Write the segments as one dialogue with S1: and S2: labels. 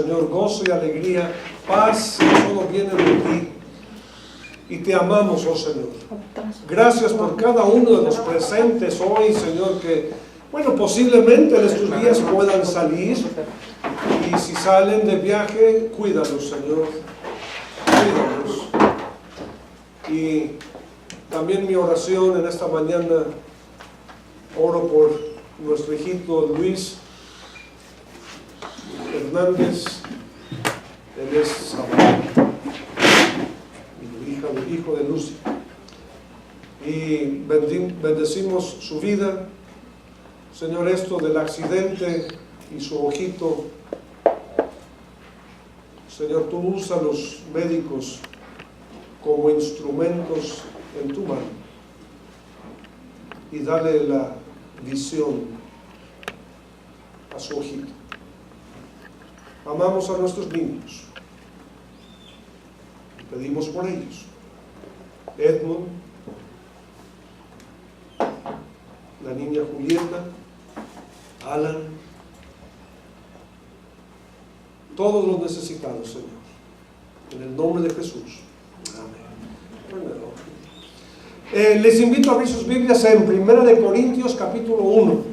S1: Señor, gozo y alegría, paz que solo viene de ti. Y te amamos, oh Señor. Gracias por cada uno de los presentes hoy, Señor, que, bueno, posiblemente en estos días puedan salir. Y si salen de viaje, cuídalos, Señor. Cuídalos. Y también mi oración en esta mañana, oro por nuestro hijito Luis Hernández. Él es Samuel, hijo de Lucy. Y bendecimos su vida, Señor, esto del accidente y su ojito. Señor, tú usas a los médicos como instrumentos en tu mano y dale la visión a su ojito. Amamos a nuestros niños. Pedimos por ellos. Edmund, la niña Julieta, Alan, todos los necesitados, Señor, en el nombre de Jesús. Amén. Les invito a abrir sus Biblias en 1 Corintios capítulo 1.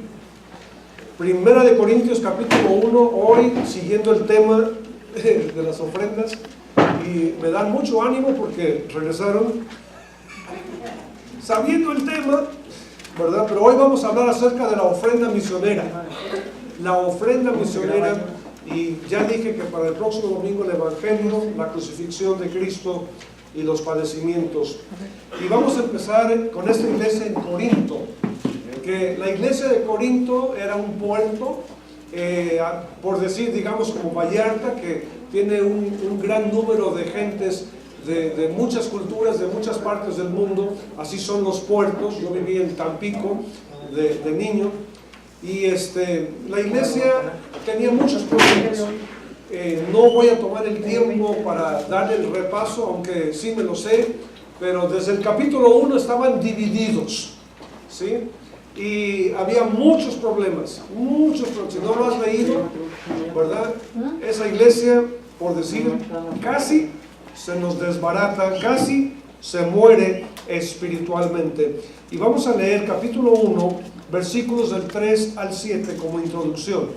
S1: 1 Corintios capítulo 1, hoy siguiendo el tema de las ofrendas, y me dan mucho ánimo porque regresaron sabiendo el tema, ¿verdad? Pero hoy vamos a hablar acerca de la ofrenda misionera. La ofrenda misionera, y ya dije que para el próximo domingo el Evangelio, la crucifixión de Cristo y los padecimientos. Y vamos a empezar con esta iglesia en Corinto, que la iglesia de Corinto era un puerto, por decir, digamos, como Vallarta, que tiene un gran número de gentes de muchas culturas, de muchas partes del mundo. Así son los puertos. Yo viví en Tampico de niño, y la iglesia tenía muchos problemas. No voy a tomar el tiempo para darle el repaso, aunque sí me lo sé, pero desde el capítulo 1 estaban divididos, ¿sí? Y había muchos problemas, si no lo has leído, ¿verdad? Esa iglesia, por decir, casi se nos desbarata, casi se muere espiritualmente. Y vamos a leer capítulo 1, versículos del 3 al 7 como introducción.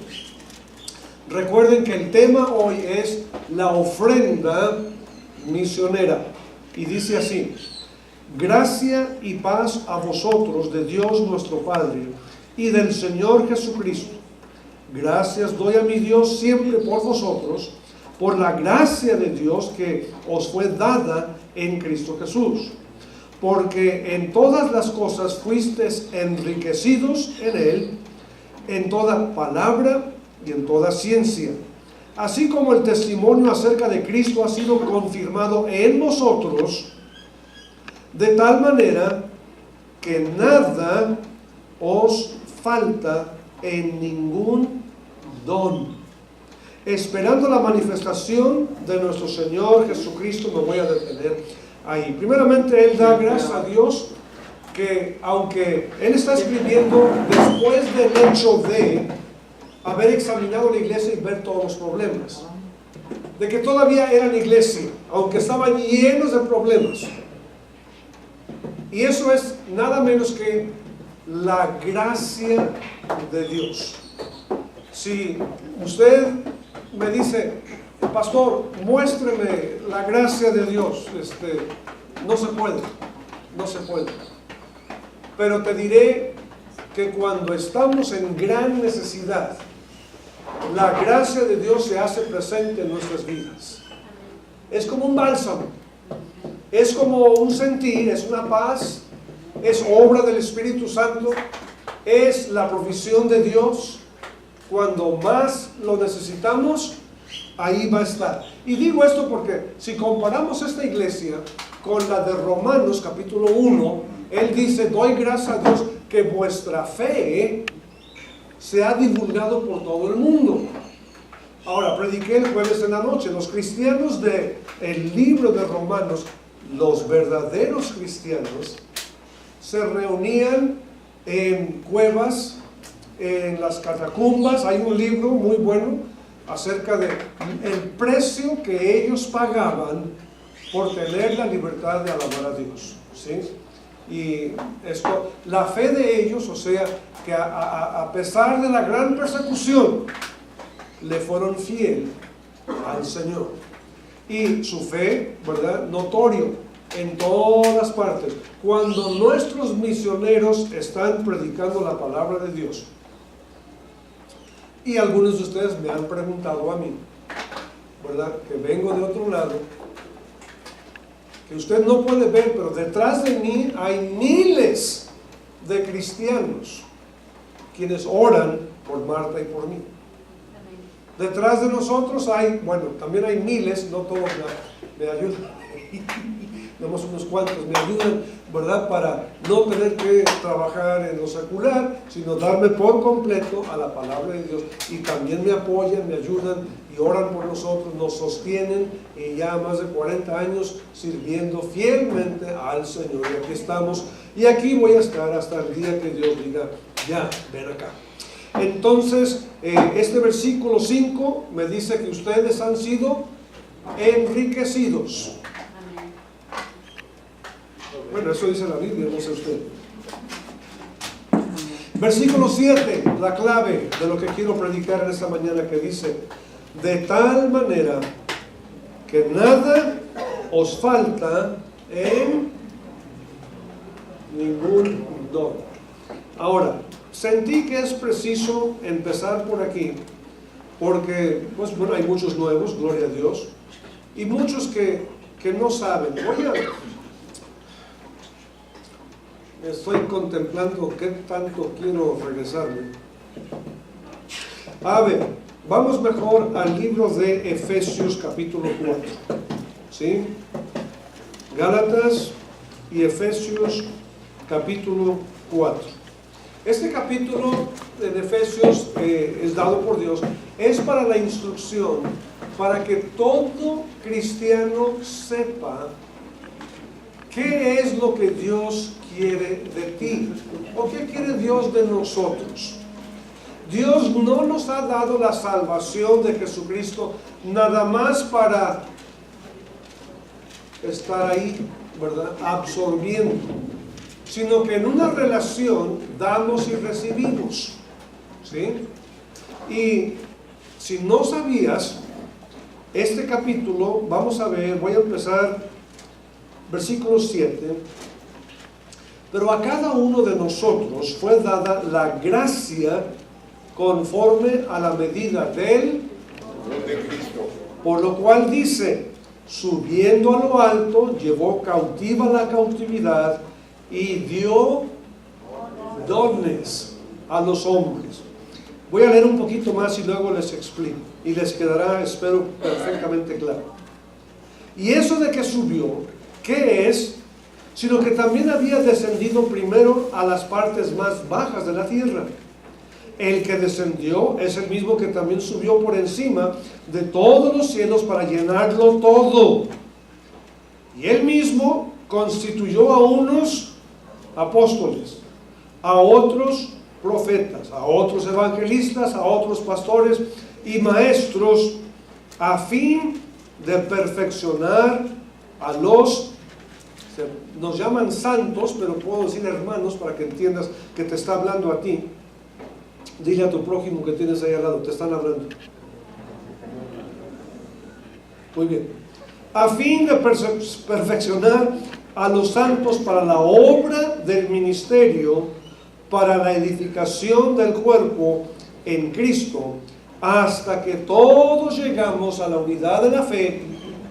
S1: Recuerden que el tema hoy es la ofrenda misionera, y dice así: gracia y paz a vosotros de Dios nuestro Padre y del Señor Jesucristo. Gracias doy a mi Dios siempre por vosotros, por la gracia de Dios que os fue dada en Cristo Jesús, porque en todas las cosas fuisteis enriquecidos en Él, en toda palabra y en toda ciencia, así como el testimonio acerca de Cristo ha sido confirmado en vosotros, de tal manera que nada os falta en ningún don, esperando la manifestación de nuestro Señor Jesucristo. Me voy a detener ahí. Primeramente, él da gracias a Dios que, aunque él está escribiendo después del hecho de haber examinado la iglesia y ver todos los problemas, de que todavía eran iglesia, aunque estaban llenos de problemas. Y eso es nada menos que la gracia de Dios. Si usted me dice, pastor, muéstreme la gracia de Dios, no se puede. Pero te diré que cuando estamos en gran necesidad, la gracia de Dios se hace presente en nuestras vidas. Es como un bálsamo. Es como un sentir, es una paz, es obra del Espíritu Santo, es la provisión de Dios. Cuando más lo necesitamos, ahí va a estar. Y digo esto porque si comparamos esta iglesia con la de Romanos capítulo 1, él dice: doy gracias a Dios que vuestra fe se ha divulgado por todo el mundo. Ahora, prediqué el jueves en la noche, los cristianos del libro de Romanos, los verdaderos cristianos, se reunían en cuevas, en las catacumbas. Hay un libro muy bueno, acerca de el precio que ellos pagaban por tener la libertad de alabar a Dios, ¿sí? Y esto, la fe de ellos, o sea, que a pesar de la gran persecución, le fueron fiel al Señor. Y su fe, ¿verdad?, notorio en todas partes. Cuando nuestros misioneros están predicando la palabra de Dios, y algunos de ustedes me han preguntado a mí, ¿verdad?, que vengo de otro lado, que usted no puede ver, pero detrás de mí hay miles de cristianos quienes oran por Marta y por mí. Detrás de nosotros hay, bueno, también hay miles, no todos me ayudan, tenemos unos cuantos, me ayudan, ¿verdad?, para no tener que trabajar en lo secular, sino darme por completo a la palabra de Dios. Y también me apoyan, me ayudan y oran por nosotros, nos sostienen, y ya más de 40 años sirviendo fielmente al Señor. Y aquí estamos, y aquí voy a estar hasta el día que Dios diga, ya, ven acá. Entonces, este versículo 5 me dice que ustedes han sido enriquecidos. Bueno, eso dice la Biblia, no sé usted. Versículo 7, la clave de lo que quiero predicar en esta mañana, que dice: de tal manera que nada os falta en ningún don. Ahora, sentí que es preciso empezar por aquí, porque, pues bueno, hay muchos nuevos, gloria a Dios, y muchos que no saben. Oye, estoy contemplando qué tanto quiero regresarme. A ver, vamos mejor al libro de Efesios capítulo 4, ¿sí? Gálatas y Efesios capítulo 4. Este capítulo de Efesios es dado por Dios, es para la instrucción, para que todo cristiano sepa qué es lo que Dios quiere de ti, o qué quiere Dios de nosotros. Dios no nos ha dado la salvación de Jesucristo nada más para estar ahí, ¿verdad?, absorbiendo, sino que en una relación damos y recibimos, ¿sí? Y si no sabías, este capítulo, vamos a ver, voy a empezar, versículo 7, pero a cada uno de nosotros fue dada la gracia conforme a la medida de Cristo, por lo cual dice: subiendo a lo alto, llevó cautiva la cautividad, y dio dones a los hombres. Voy a leer un poquito más y luego les explico, y les quedará, espero, perfectamente claro. Y eso de que subió, ¿qué es? Sino que también había descendido primero a las partes más bajas de la tierra. El que descendió es el mismo que también subió por encima de todos los cielos para llenarlo todo. Y él mismo constituyó a unos apóstoles, a otros profetas, a otros evangelistas, a otros pastores y maestros, a fin de perfeccionar a los, nos llaman santos, pero puedo decir hermanos para que entiendas que te está hablando a ti. Dile a tu prójimo que tienes ahí al lado, te están hablando. Muy bien. A fin de perfeccionar a los santos para la obra del ministerio, para la edificación del cuerpo en Cristo, hasta que todos llegamos a la unidad de la fe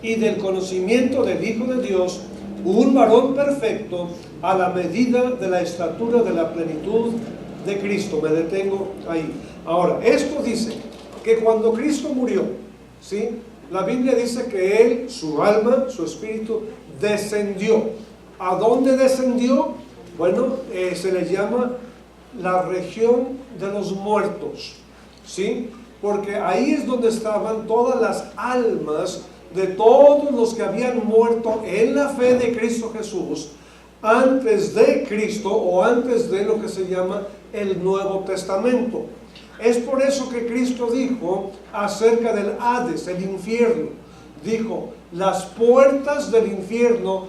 S1: y del conocimiento del Hijo de Dios, un varón perfecto, a la medida de la estatura de la plenitud de Cristo. Me detengo ahí. Ahora, esto dice que cuando Cristo murió, ¿sí?, la Biblia dice que Él, su alma, su espíritu, descendió. ¿A dónde descendió? Bueno, se le llama la región de los muertos, ¿sí? Porque ahí es donde estaban todas las almas de todos los que habían muerto en la fe de Cristo Jesús antes de Cristo, o antes de lo que se llama el Nuevo Testamento. Es por eso que Cristo dijo acerca del Hades, el infierno. Dijo, las puertas del infierno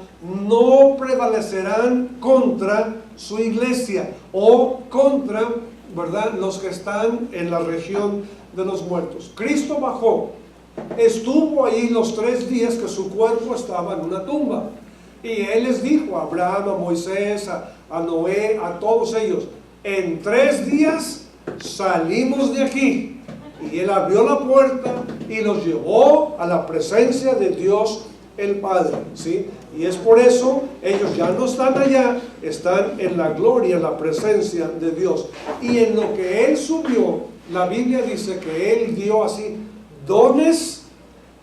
S1: no prevalecerán contra su iglesia o contra, ¿verdad?, los que están en la región de los muertos. Cristo bajó, estuvo ahí los 3 días que su cuerpo estaba en una tumba. Y Él les dijo a Abraham, a Moisés, a Noé, a todos ellos, en 3 días salimos de aquí. Y Él abrió la puerta y los llevó a la presencia de Dios el Padre, ¿sí? Y es por eso ellos ya no están allá, están en la gloria, en la presencia de Dios. Y en lo que Él subió, la Biblia dice que Él dio así dones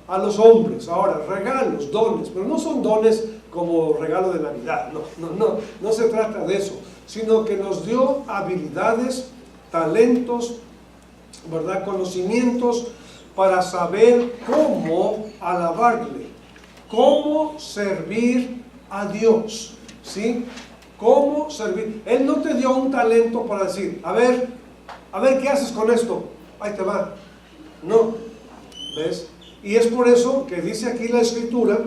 S1: a los hombres. Ahora, regalos, dones, pero no son dones como regalo de Navidad, no se trata de eso, sino que nos dio habilidades, talentos, ¿verdad?, conocimientos para saber cómo alabarle, cómo servir a Dios, ¿sí? Cómo servir. Él no te dio un talento para decir, a ver, ¿qué haces con esto? Ahí te va. No, ¿ves? Y es por eso que dice aquí la Escritura,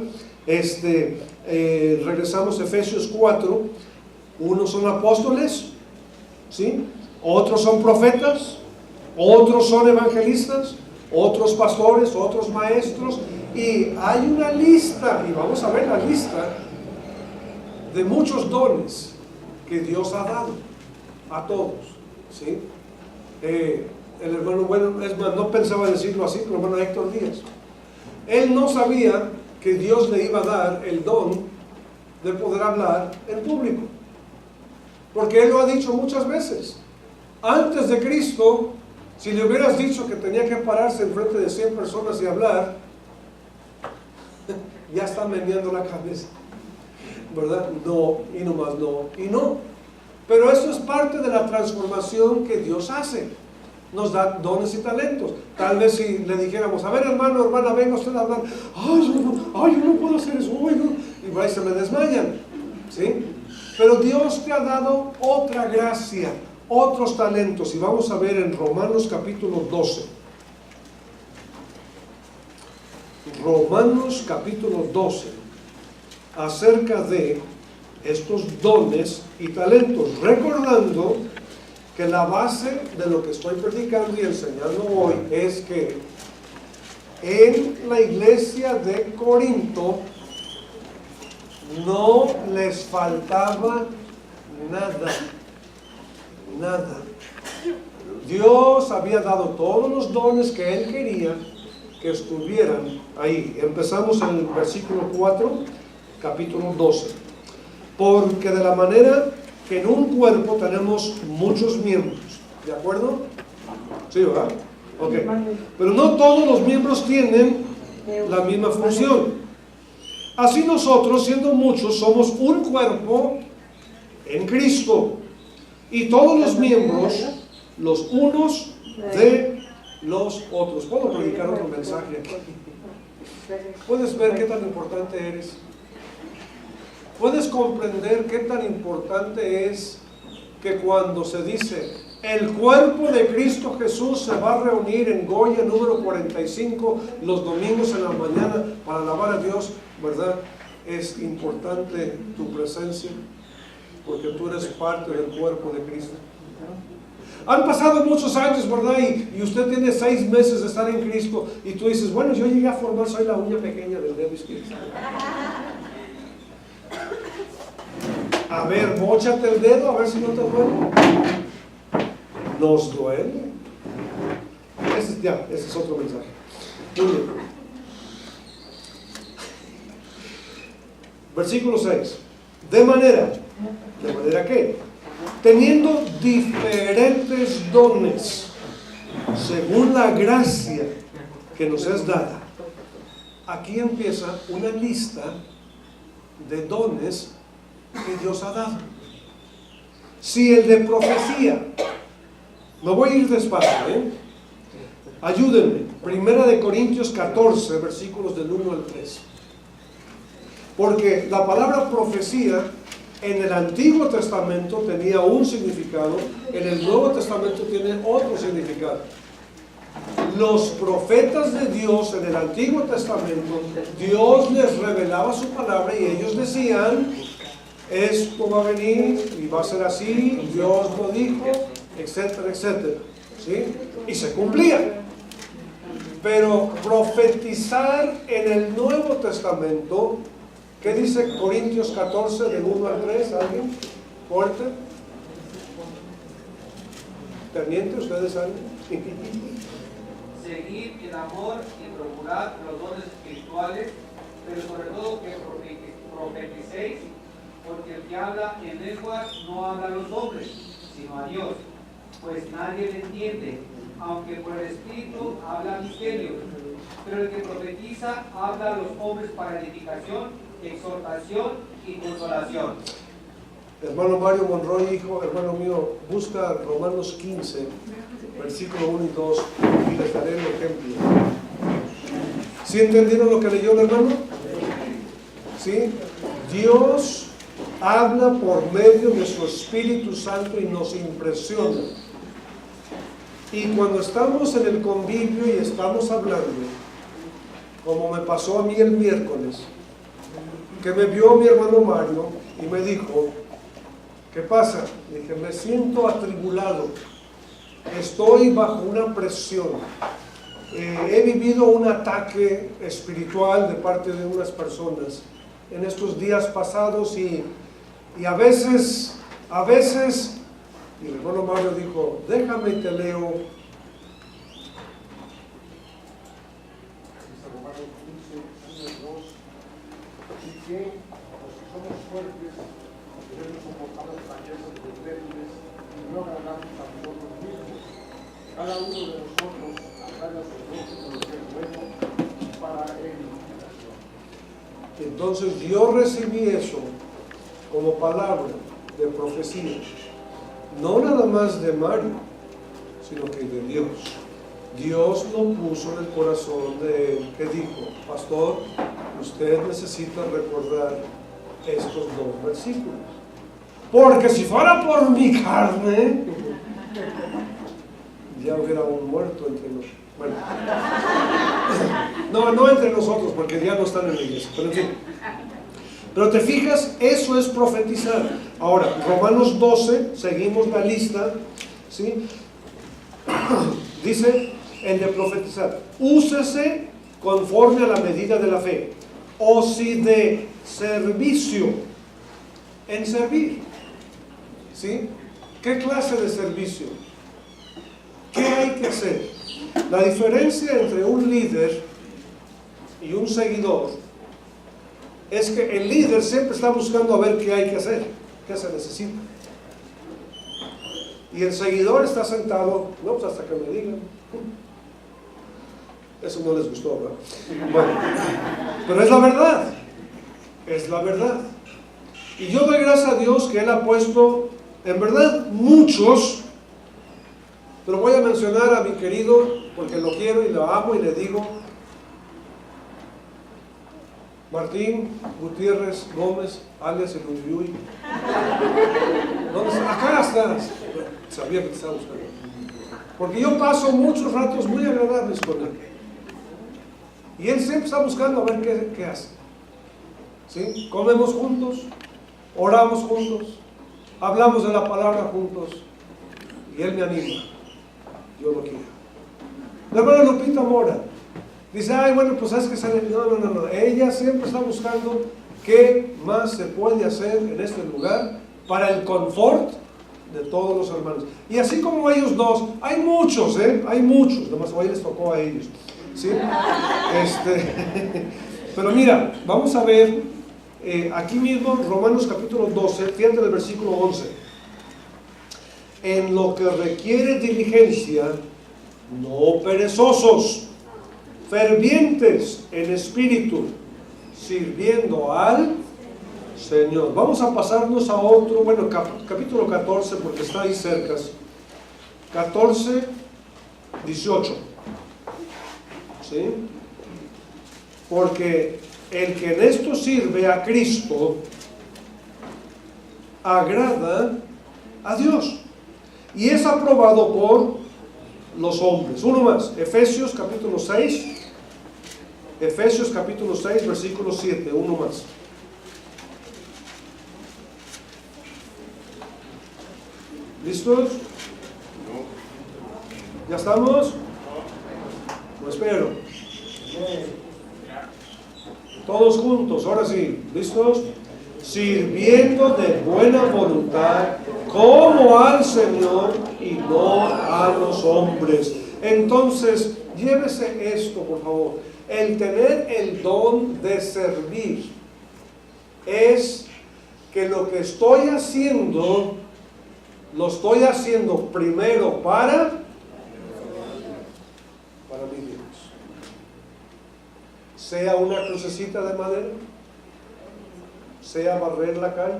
S1: regresamos a Efesios 4, unos son apóstoles, ¿sí? Otros son profetas, otros son evangelistas, otros pastores, otros maestros, y hay una lista, y vamos a ver la lista de muchos dones que Dios ha dado a todos, ¿sí? El hermano, bueno, es más, no pensaba decirlo así, pero el hermano Héctor Díaz, él no sabía que Dios le iba a dar el don de poder hablar en público, porque Él lo ha dicho muchas veces. Antes de Cristo, si le hubieras dicho que tenía que pararse enfrente de 100 personas y hablar, ya está meneando la cabeza, ¿verdad? No, y nomás no, y no. Pero eso es parte de la transformación que Dios hace. Nos da dones y talentos. Tal vez si le dijéramos, a ver, hermano, hermana, venga usted a hablar, yo no puedo hacer eso, y por ahí se me desmayan, ¿sí? Pero Dios te ha dado otra gracia, otros talentos, y vamos a ver en Romanos capítulo 12. Romanos capítulo 12, acerca de estos dones y talentos, recordando que la base de lo que estoy predicando y enseñando hoy es que en la iglesia de Corinto no les faltaba nada. Dios había dado todos los dones que Él quería que estuvieran ahí. Empezamos en el versículo 4, capítulo 12. Porque de la manera que en un cuerpo tenemos muchos miembros, ¿de acuerdo? Sí, ¿verdad? Ok. Pero no todos los miembros tienen la misma función. Así nosotros, siendo muchos, somos un cuerpo en Cristo, y todos los miembros, los unos de los otros. ¿Puedo predicar otro mensaje aquí? ¿Puedes ver qué tan importante eres? ¿Puedes comprender qué tan importante es que cuando se dice el cuerpo de Cristo Jesús se va a reunir en Goya número 45 los domingos en la mañana para alabar a Dios, ¿verdad? Es importante tu presencia porque tú eres parte del cuerpo de Cristo. Han pasado muchos años, ¿verdad? Y usted tiene 6 meses de estar en Cristo y tú dices, bueno, yo llegué a formar, soy la uña pequeña del dedo izquierdo. A ver, móchate el dedo, a ver si no te duele. ¿Nos duele? Ese es otro mensaje. Muy bien. Versículo 6. ¿De manera qué? Teniendo diferentes dones, según la gracia que nos es dada. Aquí empieza una lista de dones que Dios ha dado. Si el de profecía, me voy a ir despacio, ayúdenme, 1 Corintios 14, versículos del 1 al 3. Porque la palabra profecía en el Antiguo Testamento tenía un significado, en el Nuevo Testamento tiene otro significado. Los profetas de Dios en el Antiguo Testamento, Dios les revelaba su palabra y ellos decían, esto va a venir y va a ser así, Dios lo dijo, etcétera, etcétera, ¿sí? Y se cumplía. Pero profetizar en el Nuevo Testamento, ¿qué dice Corintios 14, del 1 al 3? ¿Alguien? ¿Fuerte? ¿Teniente? ¿Ustedes saben?
S2: Seguir el amor y procurar los dones espirituales, pero sobre todo que profeticéis, porque el que habla en lenguas no habla a los hombres, sino a Dios, pues nadie le entiende, aunque por el Espíritu habla misterios. Pero el que profetiza habla a los hombres para edificación, exhortación y consolación.
S1: Hermano Mario Monroy, hijo, hermano mío, busca Romanos 15, versículo 1 y 2, y les daré el ejemplo. ¿Sí entendieron lo que leyó el hermano? ¿Sí? Dios habla por medio de su Espíritu Santo y nos impresiona. Y cuando estamos en el convivio y estamos hablando, como me pasó a mí el miércoles, que me vio mi hermano Mario y me dijo, ¿qué pasa? Le dije, me siento atribulado, estoy bajo una presión, he vivido un ataque espiritual de parte de unas personas en estos días pasados y a veces, y el hermano Mario dijo, déjame y te leo. Así que, los que somos fuertes, debemos soportar las flaquezas de los débiles y no agradarnos a nosotros mismos. Cada uno de nosotros agarra a su prójimo lo que es bueno para edificación. Entonces yo recibí eso como palabra de profecía. No nada más de Mario, sino que de Dios. Dios lo puso en el corazón de él, que dijo, pastor, usted necesita recordar estos dos versículos. Porque si fuera por mi carne, ya hubiera un muerto entre nosotros. Bueno, no entre nosotros, porque ya no están en la iglesia, pero en fin. Pero te fijas, eso es profetizar. Ahora, Romanos 12, seguimos la lista, ¿sí? Dice el de profetizar, úsese conforme a la medida de la fe, o si de servicio, en servir, ¿sí? ¿Qué clase de servicio? ¿Qué hay que hacer? La diferencia entre un líder y un seguidor es que el líder siempre está buscando a ver qué hay que hacer, qué se necesita. Y el seguidor está sentado, no, pues hasta que me digan. Eso no les gustó, ¿verdad? Bueno, pero es la verdad. Es la verdad. Y yo doy gracias a Dios que Él ha puesto, en verdad, muchos, pero voy a mencionar a mi querido, porque lo quiero y lo amo y le digo, Martín Gutiérrez Gómez, alias el Uyuyuy. ¿Dónde está? Acá estás. Sabía que te estaba buscando. Porque yo paso muchos ratos muy agradables con él. Y él siempre está buscando a ver qué hace. ¿Sí? Comemos juntos, oramos juntos, hablamos de la palabra juntos. Y él me anima. Yo lo quiero. La hermana Lupita Mora dice, ay, bueno, pues es que sale. No. Ella siempre está buscando qué más se puede hacer en este lugar para el confort de todos los hermanos. Y así como ellos dos, hay muchos, hay muchos, nomás hoy les tocó a ellos. ¿Sí? Pero mira, vamos a ver aquí mismo, Romanos capítulo 12, fíjate el versículo 11. En lo que requiere diligencia, no perezosos, fervientes en espíritu, sirviendo al Señor. Vamos a pasarnos a otro, bueno, capítulo 14, porque está ahí cerca. 14, 18. ¿Sí? Porque el que en esto sirve a Cristo, agrada a Dios y es aprobado por los hombres. Uno más, Efesios capítulo 6, Efesios capítulo 6, versículo 7, uno más. ¿Listos? ¿Ya estamos? No espero. Todos juntos, ahora sí, ¿listos? Sirviendo de buena voluntad como al Señor y no a los hombres. Entonces, llévese esto, por favor. El tener el don de servir es que lo que estoy haciendo, lo estoy haciendo primero para mi Dios. Sea una crucecita de madera, sea barrer la calle,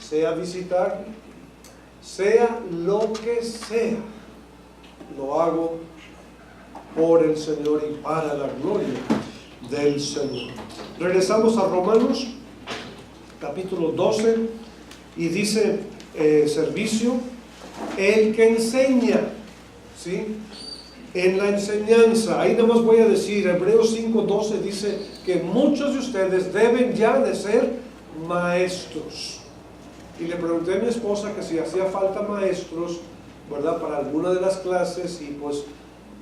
S1: sea visitar, sea lo que sea, lo hago por el Señor y para la gloria del Señor. Regresamos a Romanos capítulo 12 y dice servicio, el que enseña, ¿sí? En la enseñanza, ahí nada más voy a decir, Hebreos 5:12 dice que muchos de ustedes deben ya de ser maestros. Y le pregunté a mi esposa que si hacía falta maestros, ¿verdad? Para alguna de las clases, y pues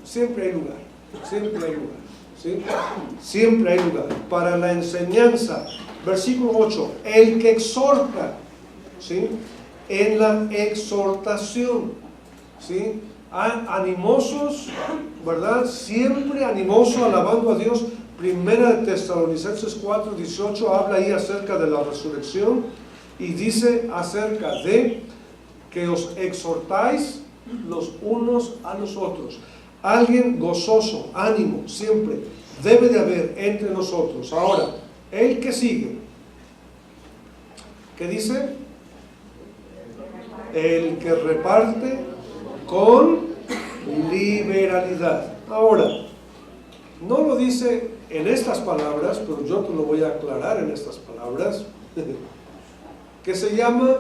S1: siempre hay lugar, ¿sí? Siempre hay lugar. Para la enseñanza, versículo 8, el que exhorta, ¿sí? En la exhortación, ¿sí? Animosos, ¿verdad? Siempre animoso, alabando a Dios. Primera de Tesalonicenses 4:18 habla ahí acerca de la resurrección y dice acerca de que os exhortáis los unos a los otros. Alguien gozoso, ánimo, siempre debe de haber entre nosotros. Ahora, el que sigue, ¿qué dice? El que reparte con liberalidad. Ahora, no lo dice en estas palabras, pero yo te lo voy a aclarar en estas palabras, que se llama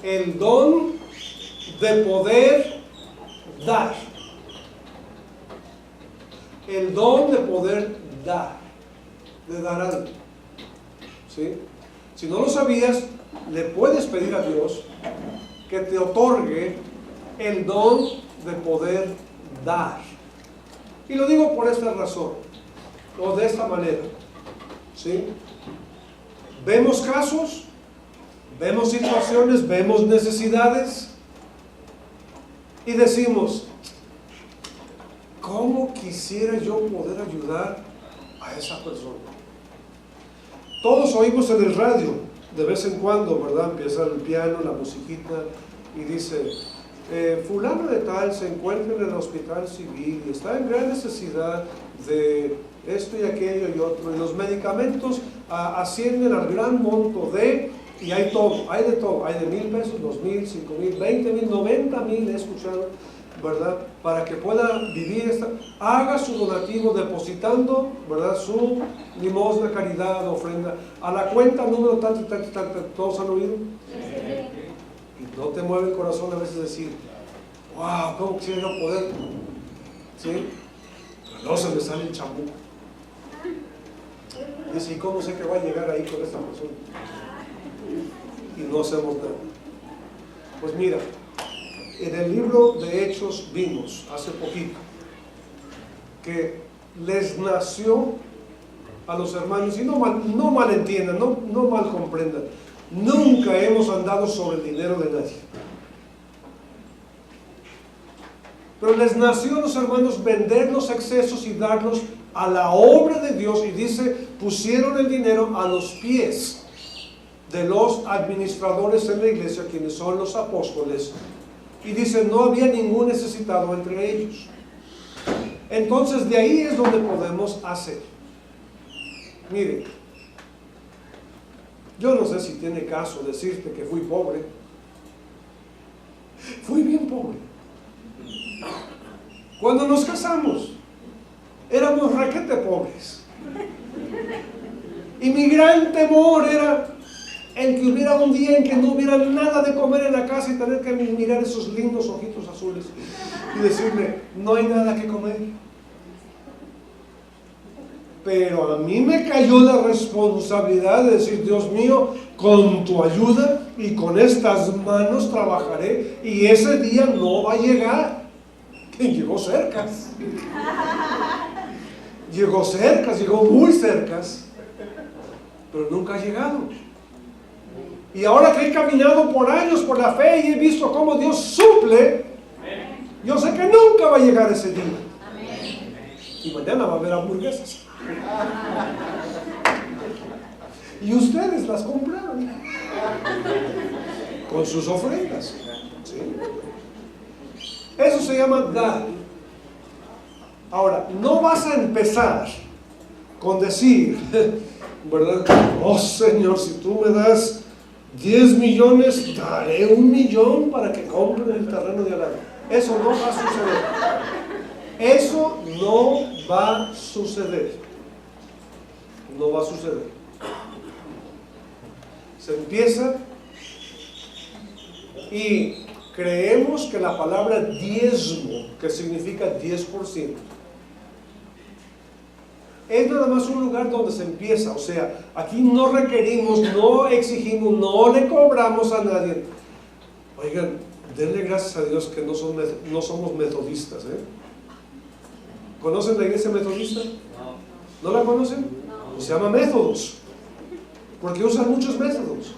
S1: el don de poder dar. El don de poder dar, de dar algo, ¿sí? Si no lo sabías, le puedes pedir a Dios que te otorgue el don de poder dar. Y lo digo por esta razón, o de esta manera, ¿sí? Vemos casos, vemos situaciones, vemos necesidades y decimos, ¿cómo quisiera yo poder ayudar a esa persona? Todos oímos en el radio, de vez en cuando, ¿verdad? Empieza el piano, la musiquita, y dice, fulano de tal se encuentra en el hospital civil y está en gran necesidad de esto y aquello y otro, y los medicamentos ascienden al gran monto de, y hay todo, hay de todo, hay de 1,000 pesos, 2,000, 5,000, 20,000, 90,000, he escuchado, ¿verdad? Para que pueda vivir haga su donativo depositando, ¿verdad? Su limosna, caridad, ofrenda, a la cuenta número tanto, ¿todos han oído? Y no te mueve el corazón a veces decir, wow, ¿cómo quisiera yo poder? ¿Sí? Pero no se me sale el chamuco. Dice, ¿y cómo sé que va a llegar ahí con esta persona? Y no hacemos nada. Pues mira, en el libro de Hechos vimos hace poquito que les nació a los hermanos, y no malentiendan, no mal comprendan, nunca hemos andado sobre el dinero de nadie, pero les nació a los hermanos vender los excesos y darlos a la obra de Dios, y dice, pusieron el dinero a los pies de los administradores en la iglesia, quienes son los apóstoles. Y dice, no había ningún necesitado entre ellos. Entonces de ahí es donde podemos hacer. Mire, yo no sé si tiene caso decirte que fui pobre. Fui bien pobre. Cuando nos casamos, éramos requete pobres. Y mi gran temor era, El que hubiera un día en que no hubiera nada de comer en la casa y tener que mirar esos lindos ojitos azules y decirme, no hay nada que comer. Pero a mí me cayó la responsabilidad de decir, Dios mío, con tu ayuda y con estas manos trabajaré, y ese día no va a llegar. Y llegó cerca. Llegó cerca, llegó muy cerca, pero nunca ha llegado. Y ahora que he caminado por años por la fe y he visto cómo Dios suple, yo sé que nunca va a llegar ese día. Y mañana va a haber hamburguesas. Y ustedes las compraron con sus ofrendas. ¿Sí? Eso se llama dar. Ahora, no vas a empezar con decir, ¿verdad? Oh Señor, si tú me das 10 millones, daré 1 millón para que compren el terreno de al lado. Eso no va a suceder. Eso no va a suceder. No va a suceder. Se empieza y creemos que la palabra diezmo, que significa 10%, es nada más un lugar donde se empieza. O sea, aquí no requerimos, no exigimos, no le cobramos a nadie. Oigan, denle gracias a Dios que no somos metodistas, ¿eh? ¿Conocen la iglesia metodista? ¿No la conocen? Se llama métodos, porque usan muchos métodos.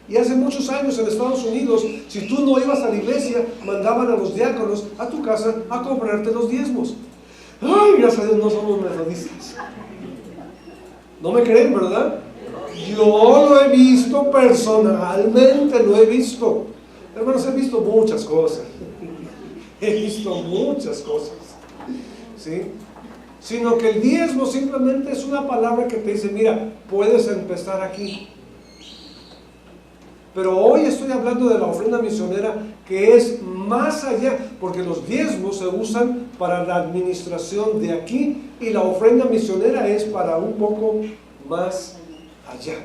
S1: Y hace muchos años en Estados Unidos, si tú no ibas a la iglesia, mandaban a los diáconos a tu casa a cobrarte los diezmos. Ay, gracias a Dios no somos metodistas. No me creen, ¿verdad? Yo lo he visto personalmente, lo he visto. Hermanos, he visto muchas cosas. He visto muchas cosas. ¿Sí? Sino que el diezmo simplemente es una palabra que te dice, mira, puedes empezar aquí. Pero hoy estoy hablando de la ofrenda misionera, que es más allá, porque los diezmos se usan para la administración de aquí y la ofrenda misionera es para un poco más allá.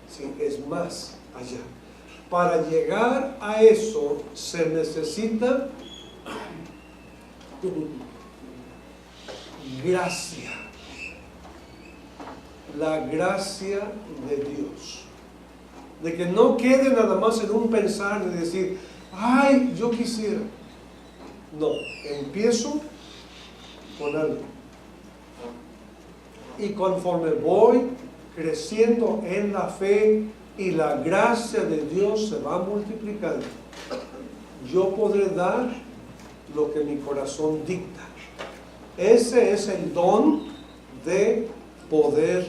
S1: Sí, es más allá. Para llegar a eso se necesita gracia. La gracia de Dios. De que no quede nada más en un pensar de decir, ay, yo quisiera. No, empiezo con algo. Y conforme voy creciendo en la fe y la gracia de Dios se va multiplicando, yo podré dar lo que mi corazón dicta. Ese es el don de poder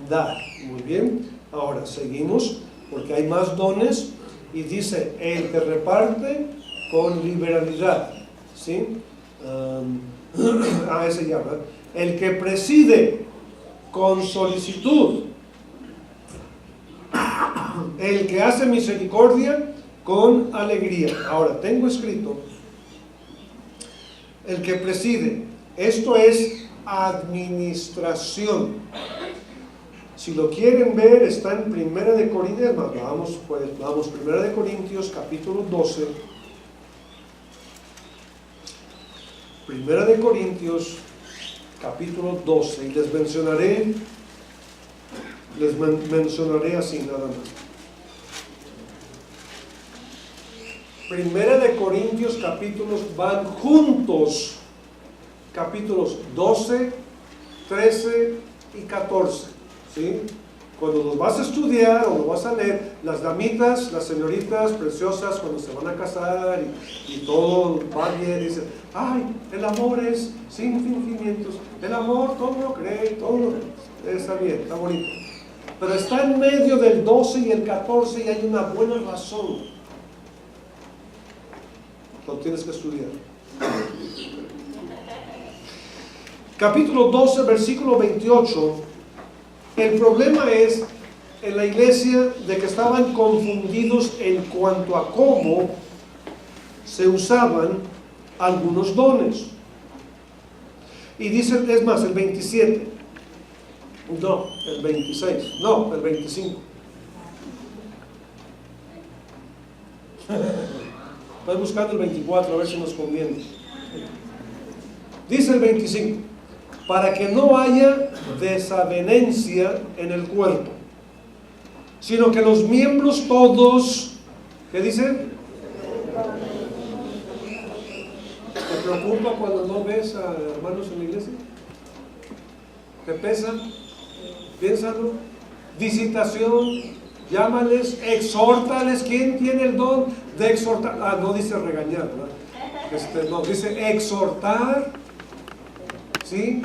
S1: dar. Muy bien, ahora seguimos, porque hay más dones, y dice, el que reparte con liberalidad, ¿sí? Ese ya, ¿verdad? El que preside con solicitud, el que hace misericordia con alegría. Ahora, tengo escrito, el que preside, esto es administración. Si lo quieren ver, está en 1 Corintios, vamos 1 Corintios capítulo 12. 1 Corintios capítulo 12, y les mencionaré así nada más. 1 Corintios capítulos van juntos, capítulos 12, 13 y 14. ¿Sí? Cuando los vas a estudiar o los vas a leer, las damitas, las señoritas preciosas, cuando se van a casar y todo va bien, dicen, ay, el amor es sin fingimientos, el amor todo lo cree, todo está bien, está bonito. Pero está en medio del 12 y el 14 y hay una buena razón. Lo tienes que estudiar. Capítulo 12, versículo 28. El problema es en la iglesia de que estaban confundidos en cuanto a cómo se usaban algunos dones. Y dice, es más, el 27, no, el 26, no, el 25. Estoy buscando el 24, a ver si nos conviene. Dice el 25, para que no haya desavenencia en el cuerpo, sino que los miembros todos, ¿qué dicen? ¿Te preocupa cuando no ves a hermanos en la iglesia? ¿Te pesa? Piénsalo. Visitación, llámales, exhórtales. ¿Quién tiene el don de exhortar? Ah, no dice regañar, ¿verdad? No, dice exhortar. ¿Sí?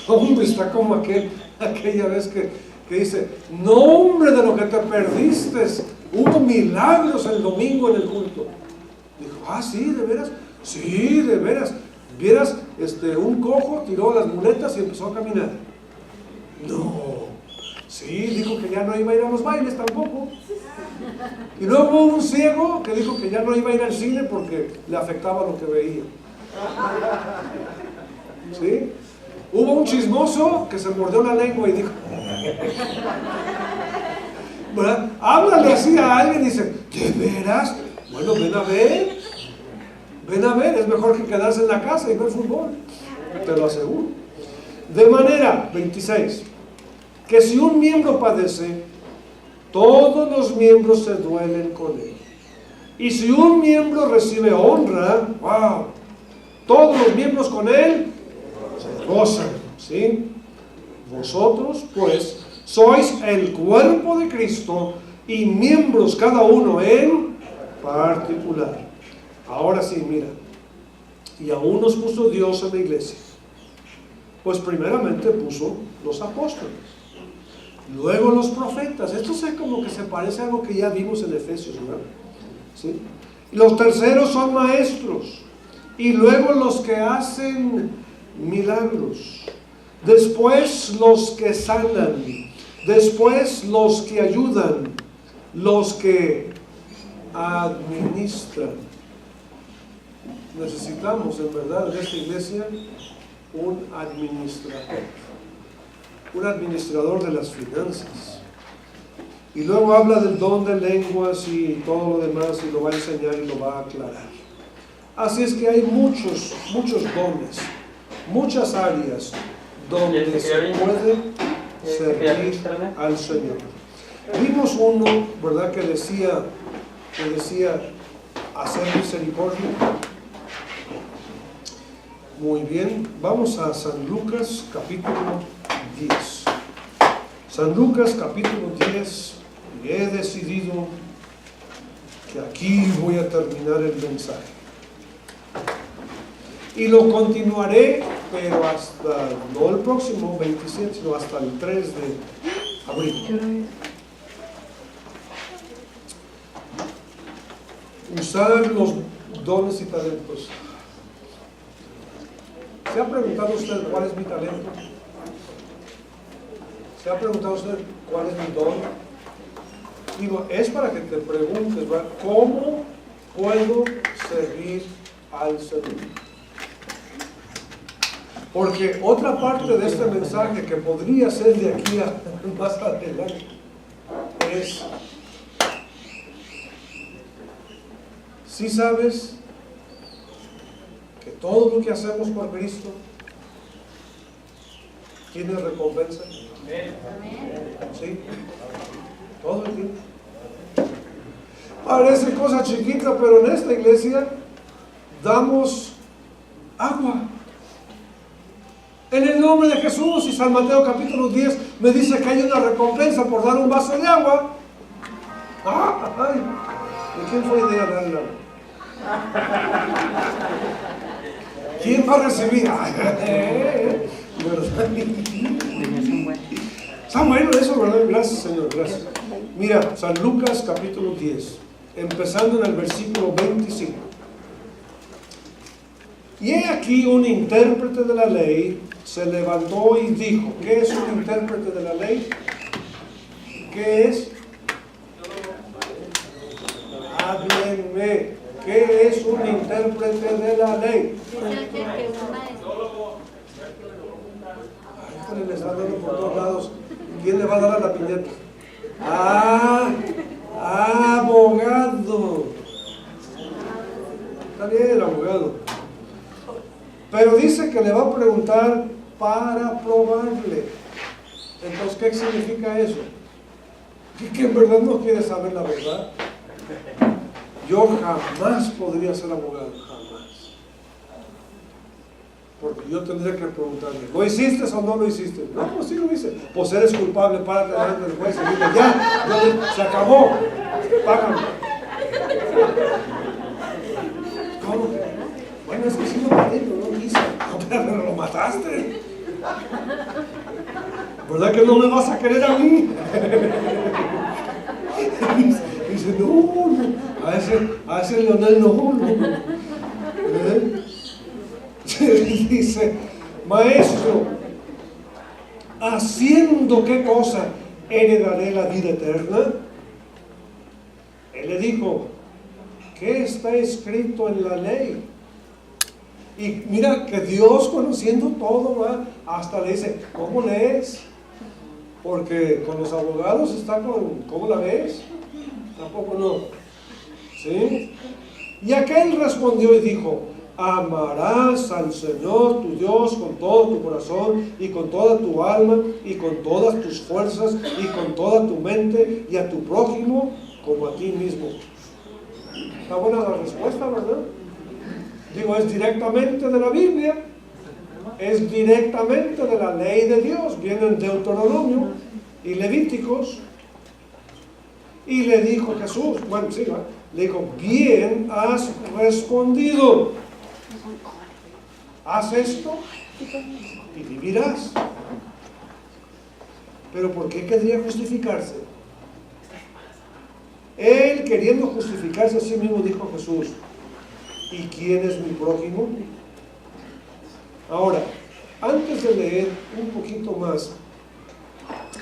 S1: Hombre, está como aquella vez que dice, no hombre, de lo que te perdiste, hubo milagros el domingo en el culto. Dijo, ah, sí, ¿de veras? Sí, de veras. Vieras, un cojo tiró las muletas y empezó a caminar. No. Sí, dijo que ya no iba a ir a los bailes tampoco. Y luego hubo un ciego que dijo que ya no iba a ir al cine porque le afectaba lo que veía. ¿Sí? Hubo un chismoso que se mordió la lengua y dijo, ¿verdad? Háblale así a alguien y dice, ¿de veras? Bueno, ven a ver, es mejor que quedarse en la casa y ver fútbol, te lo aseguro. De manera, 26, que si un miembro padece, todos los miembros se duelen con él. Y si un miembro recibe honra, wow, todos los miembros con él se gozan, ¿sí? Vosotros, pues, sois el cuerpo de Cristo y miembros cada uno en particular. Ahora sí, mira, y aún nos puso Dios en la iglesia. Pues primeramente puso los apóstoles, luego los profetas. Esto es como que se parece a algo que ya vimos en Efesios, ¿verdad? ¿Sí? Los terceros son maestros, y luego los que hacen milagros, después los que sanan, después los que ayudan, los que administran. Necesitamos en verdad en esta iglesia un administrador de las finanzas. Y luego habla del don de lenguas y todo lo demás, y lo va a enseñar y lo va a aclarar. Así es que hay muchos dones, muchas áreas donde se puede servir al Señor. Vimos uno, ¿verdad?, que decía hacer misericordia. Muy bien, vamos a San Lucas capítulo 10. San Lucas capítulo 10, y he decidido que aquí voy a terminar el mensaje. Y lo continuaré, pero hasta, no el próximo 27, sino hasta el 3 de abril. Usar los dones y talentos. ¿Se ha preguntado usted cuál es mi talento? ¿Se ha preguntado usted cuál es mi don? Digo, es para que te preguntes, ¿verdad?, ¿cómo puedo servir al Señor? Porque otra parte de este mensaje que podría ser de aquí a más adelante es, ¿sí sabes que todo lo que hacemos por Cristo tiene recompensa? ¿Sí? Todo el tiempo. Parece cosa chiquita, pero en esta iglesia damos agua. En el nombre de Jesús, y San Mateo capítulo 10 me dice que hay una recompensa por dar un vaso de agua. Ay, ¿de quién fue idea darle agua? ¿Quién va a recibir? Está bueno eso, ¿verdad? Gracias, Señor, gracias. Mira, San Lucas capítulo 10, empezando en el versículo 25. Y he aquí un intérprete de la ley se levantó y dijo, ¿qué es un intérprete de la ley? ¿Qué es? Háblenme. ¿Qué es un intérprete de la ley? Ay, le están dando por todos lados. ¿Quién le va a dar a la piñata? Abogado. bien, abogado. Pero dice que le va a preguntar para probarle. Entonces, ¿qué significa eso? Que en verdad no quiere saber la verdad. Yo jamás podría ser abogado, jamás. Porque yo tendría que preguntarle, ¿lo hiciste o no lo hiciste? No, pues sí lo hice. Pues eres culpable, párate delante del juez y dile, ya, se acabó, págame. ¿Cómo? Bueno, es que sí lo maté, pero no quise. No, pero lo mataste. ¿Verdad que no me vas a querer a mí? Dice, no, a ese Leonel no. Dice, maestro, ¿haciendo qué cosa heredaré la vida eterna? Él le dijo, ¿qué está escrito en la ley? Y mira que Dios, conociendo todo, ¿va? Hasta le dice, ¿cómo lees? Porque con los abogados está con, ¿cómo la ves? Tampoco no. ¿Sí? Y aquel respondió y dijo, amarás al Señor tu Dios con todo tu corazón y con toda tu alma y con todas tus fuerzas y con toda tu mente y a tu prójimo como a ti mismo. Está buena la respuesta, ¿verdad? Digo, es directamente de la Biblia, es directamente de la ley de Dios, vienen Deuteronomio y Levíticos. Y le dijo Jesús, bueno, sí, ¿va? Le dijo, bien has respondido, haz esto y vivirás. Pero ¿por qué querría justificarse? Él, queriendo justificarse a sí mismo, dijo a Jesús, ¿y quién es mi prójimo? Ahora, antes de leer un poquito más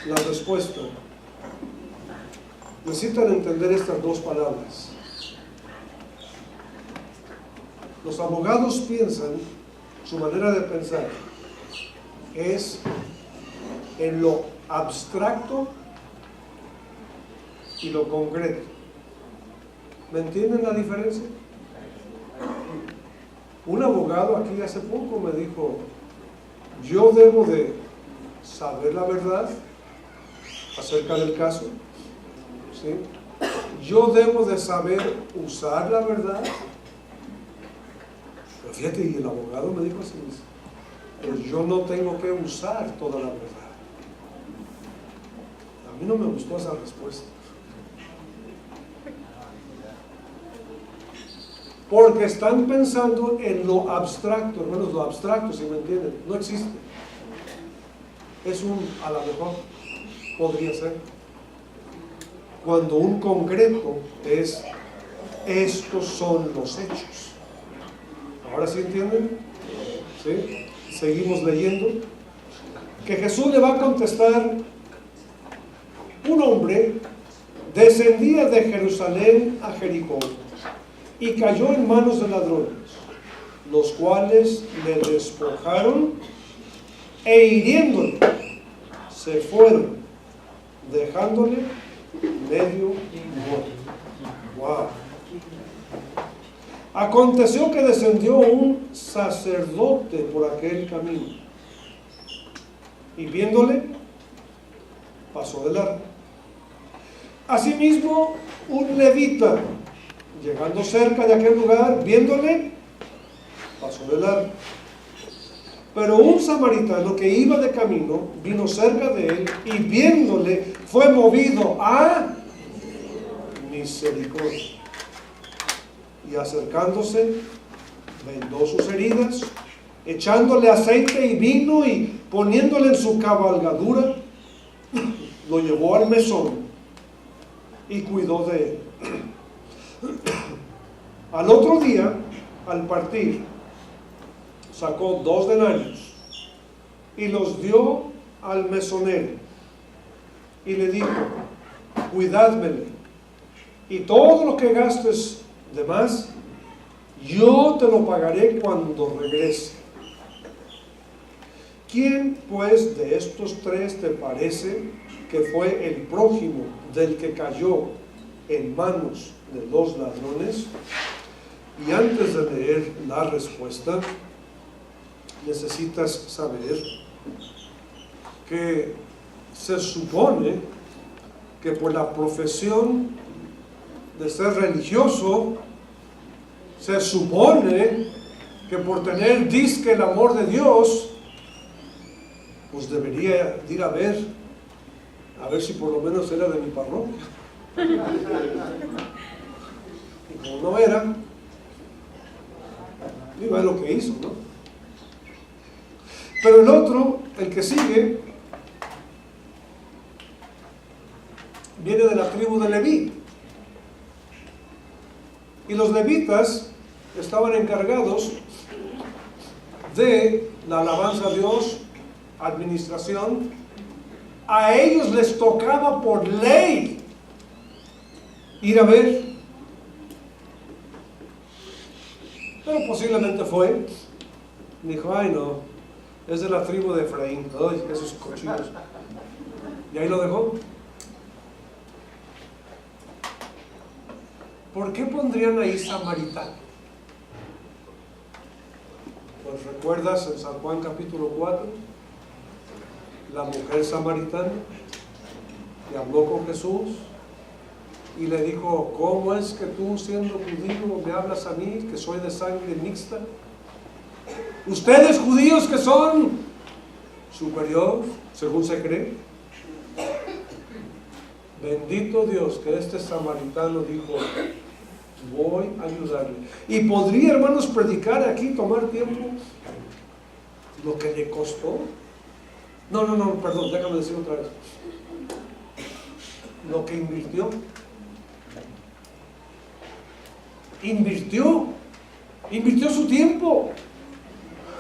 S1: la respuesta, necesitan entender estas dos palabras. Los abogados piensan, su manera de pensar es en lo abstracto y lo concreto. ¿Me entienden la diferencia? Un abogado aquí hace poco me dijo, yo debo de saber la verdad acerca del caso, ¿sí? Yo debo de saber usar la verdad. Pero fíjate, y el abogado me dijo así, pues yo no tengo que usar toda la verdad. A mí no me gustó esa respuesta. Porque están pensando en lo abstracto, hermanos, lo abstracto, si me entienden, no existe. Es a lo mejor, podría ser. Cuando un concreto es, estos son los hechos. ¿Ahora sí entienden? ¿Sí? Seguimos leyendo. Que Jesús le va a contestar, un hombre descendía de Jerusalén a Jericó y cayó en manos de ladrones, los cuales le despojaron e hiriéndole, se fueron, dejándole medio muerto. ¡Wow! Aconteció que descendió un sacerdote por aquel camino y viéndole, pasó de largo. Asimismo, un levita, llegando cerca de aquel lugar, viéndole, pasó de largo. Pero un samaritano que iba de camino, vino cerca de él y viéndole, fue movido a misericordia. Y acercándose, vendó sus heridas, echándole aceite y vino y poniéndole en su cabalgadura, lo llevó al mesón y cuidó de él. Al otro día, al partir, sacó 2 denarios y los dio al mesonero y le dijo, cuidádmele, y todo lo que gastes de más, yo te lo pagaré cuando regrese. ¿Quién pues de estos 3 te parece que fue el prójimo del que cayó en manos de los ladrones? Y antes de leer la respuesta, necesitas saber que se supone que por la profesión de ser religioso, se supone que por tener disque el amor de Dios, pues debería ir a ver si por lo menos era de mi parroquia. Y como no era, digo, es lo que hizo, ¿no? Pero el otro, el que sigue, viene de la tribu de Leví. Y los levitas estaban encargados de la alabanza a Dios, administración. A ellos les tocaba por ley ir a ver. Pero posiblemente fue. Dijo, ay no, es de la tribu de Efraín. Ay, esos cochinos. Y ahí lo dejó. ¿Por qué pondrían ahí samaritano? Pues recuerdas en San Juan capítulo 4, la mujer samaritana que habló con Jesús y le dijo, ¿cómo es que tú siendo judío me hablas a mí que soy de sangre mixta? Ustedes judíos que son superior, según se cree. Bendito Dios que este samaritano dijo, voy a ayudarle. Y podría, hermanos, predicar aquí, tomar tiempo, lo que le costó. No, perdón, déjame decir otra vez. Lo que invirtió. Invirtió su tiempo.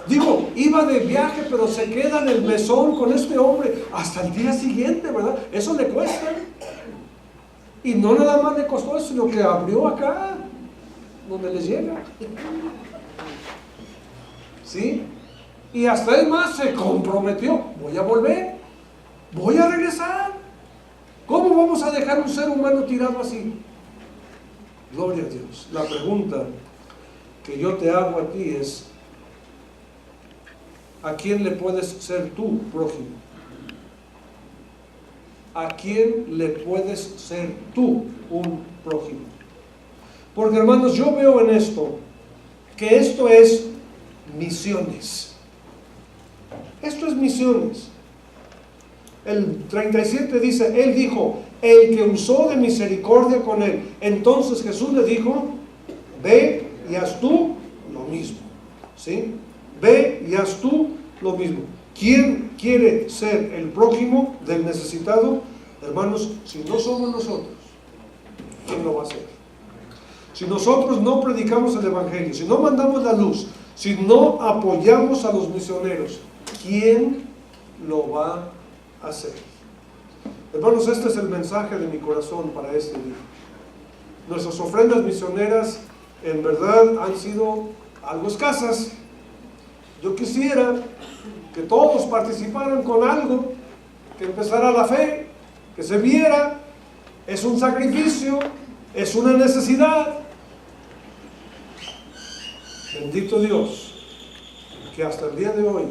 S1: Digo, iba de viaje, pero se queda en el mesón con este hombre hasta el día siguiente, ¿verdad? Eso le cuesta. Y no nada más le costó eso, sino que abrió acá, donde les llega. ¿Sí? Y hasta el más se comprometió. Voy a volver. Voy a regresar. ¿Cómo vamos a dejar un ser humano tirado así? Gloria a Dios. La pregunta que yo te hago a ti es, ¿a quién le puedes ser tú prójimo? ¿A quién le puedes ser tú un prójimo? Porque, hermanos, yo veo en esto que esto es misiones. Esto es misiones. El 37 dice, él dijo, el que usó de misericordia con él. Entonces Jesús le dijo, ve y haz tú lo mismo. ¿Sí? Ve y haz tú lo mismo. ¿Quién quiere ser el prójimo del necesitado? Hermanos, si no somos nosotros, ¿quién lo va a hacer? Si nosotros no predicamos el Evangelio, si no mandamos la luz, si no apoyamos a los misioneros, ¿quién lo va a hacer? Hermanos, este es el mensaje de mi corazón para este día. Nuestras ofrendas misioneras en verdad han sido algo escasas. Yo quisiera que todos participaran con algo, que empezara la fe, que se viera. Es un sacrificio, es una necesidad. Bendito Dios, que hasta el día de hoy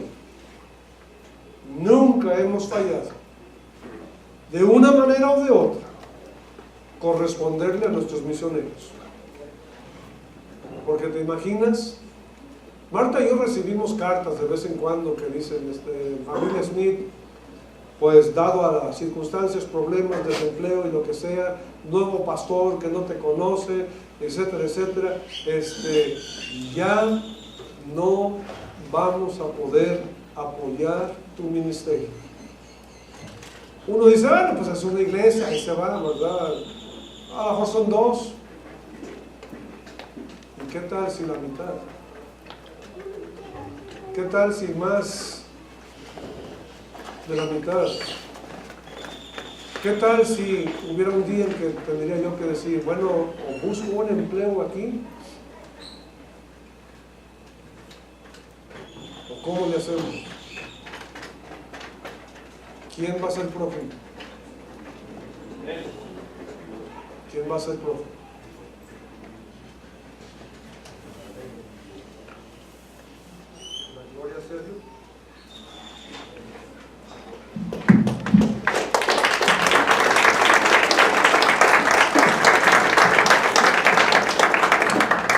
S1: nunca hemos fallado, de una manera o de otra, corresponderle a nuestros misioneros. Porque te imaginas, Marta y yo recibimos cartas de vez en cuando que dicen, familia Smith, pues dado a las circunstancias, problemas, desempleo y lo que sea, nuevo pastor que no te conoce, etcétera, etcétera, ya no vamos a poder apoyar tu ministerio. Uno dice, bueno, pues es una iglesia, ahí se va, ¿verdad? A lo mejor son dos. ¿Y qué tal si la mitad? ¿Qué tal si más de la mitad? ¿Qué tal si hubiera un día en que tendría yo que decir, bueno, o busco un empleo aquí, o cómo le hacemos? ¿Quién va a ser prójimo? ¿Quién va a ser prójimo?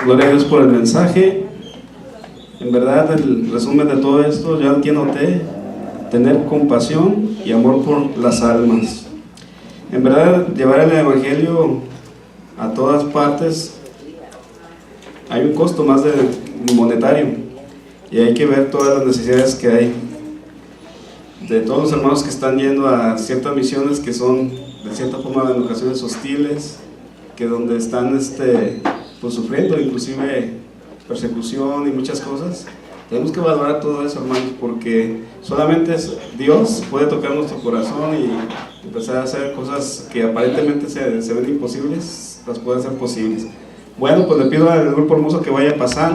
S3: Gloria a Dios por el mensaje. En verdad, el resumen de todo esto, yo aquí noté tener compasión y amor por las almas. En verdad, llevar el evangelio a todas partes hay un costo más de monetario, y hay que ver todas las necesidades que hay de todos los hermanos que están yendo a ciertas misiones que son de cierta forma en ocasiones hostiles, que donde están pues sufriendo inclusive persecución y muchas cosas. Tenemos que valorar todo eso, hermanos, porque solamente Dios puede tocar nuestro corazón y empezar a hacer cosas que aparentemente se ven imposibles, las puede hacer posibles. Bueno, pues le pido al grupo hermoso que vaya pasando.